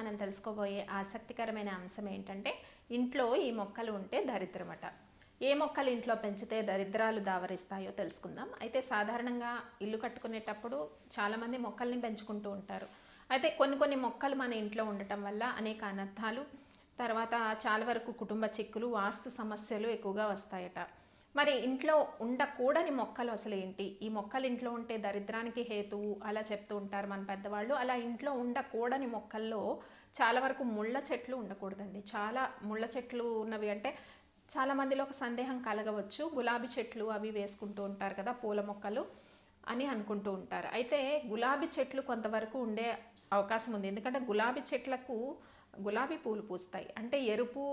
మనం తెలుసుకోబోయే ఆసక్తికరమైన అంశం ఏంటంటే ఇంట్లో ఈ మొక్కలు ఉంటే దరిద్రమట. ఏ మొక్కలు ఇంట్లో పెంచితే దరిద్రాలు దావరిస్తాయో తెలుసుకుందాం. అయితే సాధారణంగా ఇల్లు కట్టుకునేటప్పుడు చాలామంది మొక్కల్ని పెంచుకుంటూ ఉంటారు. అయితే కొన్ని మొక్కలు మన ఇంట్లో ఉండటం వల్ల అనేక అనర్థాలు, తర్వాత చాలా వరకు కుటుంబ చిక్కులు, వాస్తు సమస్యలు ఎక్కువగా వస్తాయట. మరి ఇంట్లో ఉండకూడని మొక్కలు అసలు ఏంటి? ఈ మొక్కలు ఇంట్లో ఉంటే దరిద్రానికి హేతువు అలా చెప్తూ ఉంటారు మన పెద్దవాళ్ళు. అలా ఇంట్లో ఉండకూడని మొక్కల్లో చాలా వరకు ముళ్ళ చెట్లు ఉండకూడదండి. చాలా ముళ్ళ చెట్లు ఉన్నవి అంటే చాలా మందిలో ఒక సందేహం కలగవచ్చు. గులాబీ చెట్లు అవి వేసుకుంటూ ఉంటారు కదా, పూల మొక్కలు అని అనుకుంటూ ఉంటారు. అయితే గులాబీ చెట్లు కొంతవరకు ఉండే అవకాశం ఉంది. ఎందుకంటే గులాబీ చెట్లకు గులాబీ పూలు పూస్తాయి. అంటే ఎరుపు,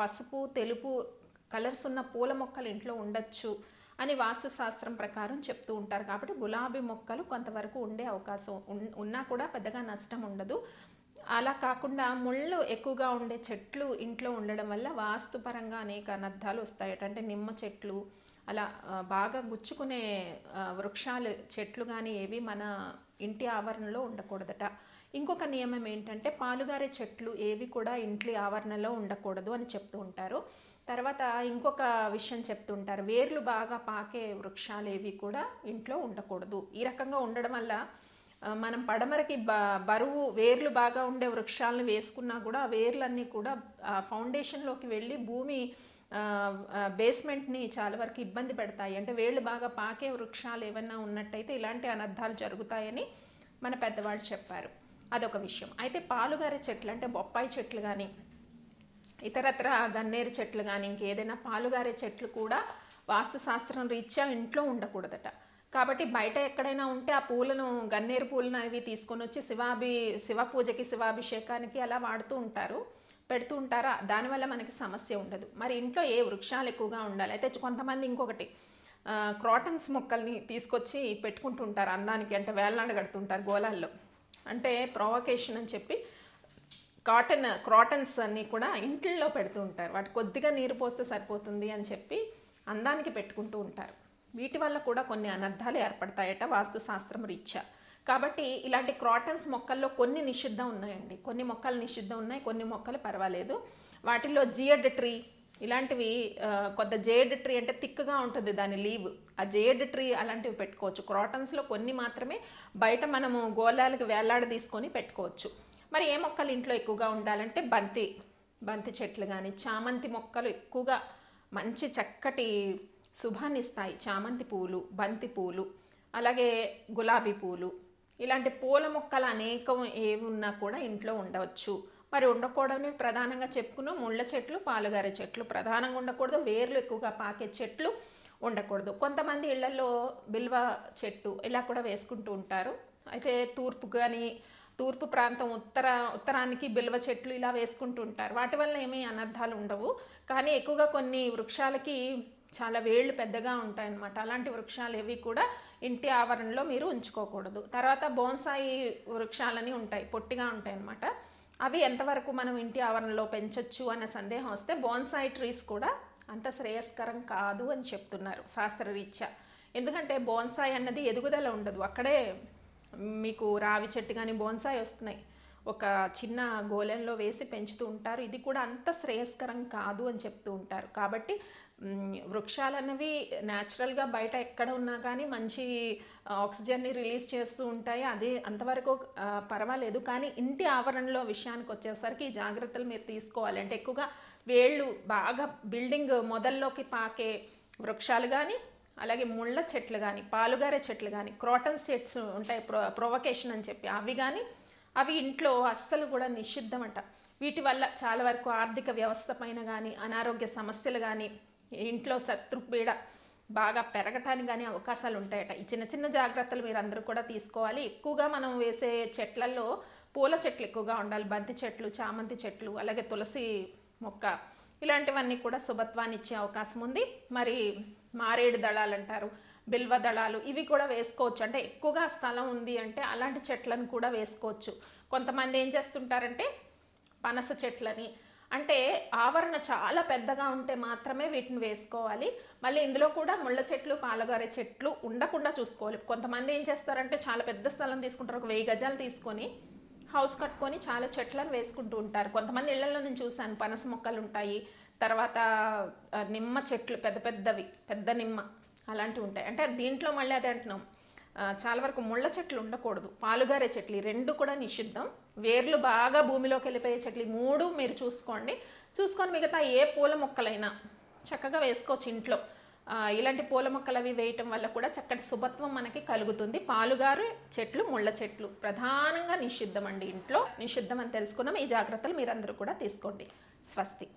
పసుపు, తెలుపు కలర్స్ ఉన్న పూల మొక్కలు ఇంట్లో ఉండొచ్చు అని వాస్తు శాస్త్రం ప్రకారం చెప్తూ ఉంటారు. కాబట్టి గులాబీ మొక్కలు కొంతవరకు ఉండే అవకాశం ఉన్నా కూడా పెద్దగా నష్టం ఉండదు. అలా కాకుండా ముళ్ళు ఎక్కువగా ఉండే చెట్లు ఇంట్లో ఉండడం వల్ల వాస్తుపరంగా అనేక అనర్థాలు వస్తాయట. అంటే నిమ్మ చెట్లు అలా బాగా గుచ్చుకునే వృక్షాలు చెట్లు కానీ ఏవి మన ఇంటి ఆవరణలో ఉండకూడదట. ఇంకొక నియమం ఏంటంటే పాలుగారే చెట్లు ఏవి కూడా ఇంటి ఆవరణలో ఉండకూడదు అని చెప్తూ ఉంటారు. తర్వాత ఇంకొక విషయం చెప్తుంటారు, వేర్లు బాగా పాకే వృక్షాలు ఏవి కూడా ఇంట్లో ఉండకూడదు. ఈ రకంగా ఉండడం వల్ల మనం పడమరకి బరువు వేర్లు బాగా ఉండే వృక్షాలను వేసుకున్నా కూడా ఆ వేర్లన్నీ కూడా ఫౌండేషన్లోకి వెళ్ళి భూమి బేస్మెంట్ని చాలా వరకు ఇబ్బంది పెడతాయి. అంటే వేళ్ళు బాగా పాకే వృక్షాలు ఏమన్నా ఉన్నట్టయితే ఇలాంటి అనర్థాలు జరుగుతాయని మన పెద్దవాళ్ళు చెప్పారు. అదొక విషయం. అయితే పాలుగారే చెట్లు అంటే బొప్పాయి చెట్లు కానీ ఇతరత్ర గన్నేరు చెట్లు కానీ ఇంకేదైనా పాలుగారే చెట్లు కూడా వాస్తుశాస్త్రం రీత్యా ఇంట్లో ఉండకూడదట. కాబట్టి బయట ఎక్కడైనా ఉంటే ఆ పూలను, గన్నేరు పూలను అవి తీసుకొని వచ్చి శివ పూజకి, శివాభిషేకానికి అలా వాడుతూ ఉంటారు, పెడుతూ ఉంటారా. దానివల్ల మనకి సమస్య ఉండదు. మరి ఇంట్లో ఏ వృక్షాలు ఎక్కువగా ఉండాలి? అయితే కొంతమంది ఇంకొకటి క్రాటన్స్ మొక్కల్ని తీసుకొచ్చి పెట్టుకుంటుంటారు అందానికి. అంటే వేలనాడ కడుతుంటారు గోళాల్లో. అంటే ప్రొవకేషన్ అని చెప్పి క్రాటన్స్ అన్నీ కూడా ఇంట్లో పెడుతూ ఉంటారు. వాటి కొద్దిగా నీరు పోస్తే సరిపోతుంది అని చెప్పి అందానికి పెట్టుకుంటూ ఉంటారు. వీటి వల్ల కూడా కొన్ని అనర్థాలు ఏర్పడతాయట వాస్తుశాస్త్రం రీత్యా. కాబట్టి ఇలాంటి క్రాటన్స్ మొక్కల్లో కొన్ని నిషిద్ధం ఉన్నాయండి. కొన్ని మొక్కలు నిషిద్ధం ఉన్నాయి, కొన్ని మొక్కలు పర్వాలేదు. వాటిల్లో జియడ్ ట్రీ ఇలాంటివి, కొత్త జేడ్ ట్రీ అంటే థిక్గా ఉంటుంది దాని లీవ్, ఆ జేడ్ ట్రీ అలాంటివి పెట్టుకోవచ్చు. క్రాటన్స్లో కొన్ని మాత్రమే బయట మనము గోళాలకు వేలాడ తీసుకొని పెట్టుకోవచ్చు. మరి ఏ మొక్కలు ఇంట్లో ఎక్కువగా ఉండాలంటే బంతి చెట్లు కానీ, చామంతి మొక్కలు ఎక్కువగా మంచి చక్కటి శుభాన్ని ఇస్తాయి. చామంతి పూలు, బంతి పూలు, అలాగే గులాబీ పూలు, ఇలాంటి పూల మొక్కలు అనేకం ఏవి ఉన్నా కూడా ఇంట్లో ఉండవచ్చు. మరి ఉండకూడని ప్రధానంగా చెప్పుకున్నాం, ముళ్ళ చెట్లు, పాలుగారే చెట్లు ప్రధానంగా ఉండకూడదు. వేర్లు ఎక్కువగా పాకే చెట్లు ఉండకూడదు. కొంతమంది ఇళ్లలో బిల్వ చెట్టు ఇలా కూడా వేసుకుంటూ ఉంటారు. అయితే తూర్పు ప్రాంతం, ఉత్తరానికి బిల్వ చెట్లు ఇలా వేసుకుంటూ ఉంటారు. వాటి వల్ల ఏమీ అనర్థాలు ఉండవు. కానీ ఎక్కువగా కొన్ని వృక్షాలకి చాలా వేళ్ళు పెద్దగా ఉంటాయన్నమాట. అలాంటి వృక్షాలు ఏవి కూడా ఇంటి ఆవరణలో మీరు ఉంచుకోకూడదు. తర్వాత బోన్సాయి వృక్షాలని ఉంటాయి, పొట్టిగా ఉంటాయి అన్నమాట. అవి ఎంతవరకు మనం ఇంటి ఆవరణలో పెంచవచ్చు అన్న సందేహం వస్తే బోన్సాయి ట్రీస్ కూడా అంత శ్రేయస్కరం కాదు అని చెప్తున్నారు శాస్త్రరీత్యా. ఎందుకంటే బోన్సాయి అన్నది ఎదుగుదల ఉండదు. అక్కడే మీకు రావి చెట్టు కానీ బోన్సాయి వస్తున్నాయి, ఒక చిన్న గోళంలో వేసి పెంచుతూ ఉంటారు. ఇది కూడా అంత శ్రేయస్కరం కాదు అని చెప్తూ ఉంటారు. కాబట్టి వృక్షాలన్నవి న్యాచురల్గా బయట ఎక్కడ ఉన్నా కానీ మంచి ఆక్సిజన్ని రిలీజ్ చేస్తూ ఉంటాయి. అదే అంతవరకు పర్వాలేదు. కానీ ఇంటి ఆవరణలో విషయానికి వచ్చేసరికి ఈ జాగ్రత్తలు మీరు తీసుకోవాలి. అంటే ఎక్కువగా వేళ్ళు బాగా బిల్డింగ్ మొదల్లోకి పాకే వృక్షాలు కానీ, అలాగే ముళ్ళ చెట్లు కానీ, పాలుగారే చెట్లు కానీ, క్రాటన్స్ చెట్స్ ఉంటాయి ప్రొవకేషన్ అని చెప్పి అవి కానీ, అవి ఇంట్లో అస్సలు కూడా నిషిద్ధమట. వీటి వల్ల చాలా వరకు ఆర్థిక వ్యవస్థ పైన కానీ, అనారోగ్య సమస్యలు కానీ, ఇంట్లో శత్రుపీడ బాగా పెరగటానికి కానీ అవకాశాలు ఉంటాయట. ఈ చిన్న జాగ్రత్తలు మీరు అందరూ కూడా తీసుకోవాలి. ఎక్కువగా మనం వేసే చెట్లలో పూల చెట్లు ఎక్కువగా ఉండాలి. బంతి చెట్లు, చామంతి చెట్లు, అలాగే తులసి మొక్క ఇలాంటివన్నీ కూడా శుభత్వాన్ని ఇచ్చే అవకాశం ఉంది. మరి మారేడు దళాలు అంటారు, బిల్వ దళాలు, ఇవి కూడా వేసుకోవచ్చు. అంటే ఎక్కువగా స్థలం ఉంది అంటే అలాంటి చెట్లను కూడా వేసుకోవచ్చు. కొంతమంది ఏం చేస్తుంటారంటే పనస చెట్లని, అంటే ఆవరణ చాలా పెద్దగా ఉంటే మాత్రమే వీటిని వేసుకోవాలి. మళ్ళీ ఇందులో కూడా ముళ్ళ చెట్లు, పాలుగారే చెట్లు ఉండకుండా చూసుకోవాలి. కొంతమంది ఏం చేస్తారంటే చాలా పెద్ద స్థలం తీసుకుంటారు, ఒక 1000 గజాలు తీసుకొని హౌస్ కట్టుకొని చాలా చెట్లను వేసుకుంటూ ఉంటారు. కొంతమంది ఇళ్లలో నేను చూశాను, పనస మొక్కలు ఉంటాయి, తర్వాత నిమ్మ చెట్లు పెద్ద పెద్దవి, పెద్ద నిమ్మ అలాంటివి ఉంటాయి. అంటే దీంట్లో మళ్ళీ అదే అంటున్నాం, చాలా వరకు ముళ్ళ చెట్లు ఉండకూడదు, పాలుగారే చెట్లు ఈ రెండు కూడా నిషిద్ధం. వేర్లు బాగా భూమిలోకి వెళ్ళిపోయే చెట్లు ఈ మూడు మీరు చూసుకొని మిగతా ఏ పూల మొక్కలైనా చక్కగా వేసుకోవచ్చు ఇంట్లో. ఇలాంటి పూల మొక్కలు అవి వేయటం వల్ల కూడా చక్కటి శుభత్వం మనకి కలుగుతుంది. పాలుగారు చెట్లు, ముళ్ళ చెట్లు ప్రధానంగా నిషిద్ధం అండి, ఇంట్లో నిషిద్ధం అని తెలుసుకున్నాం. ఈ జాగ్రత్తలు మీరందరూ కూడా తీసుకోండి. స్వస్తి.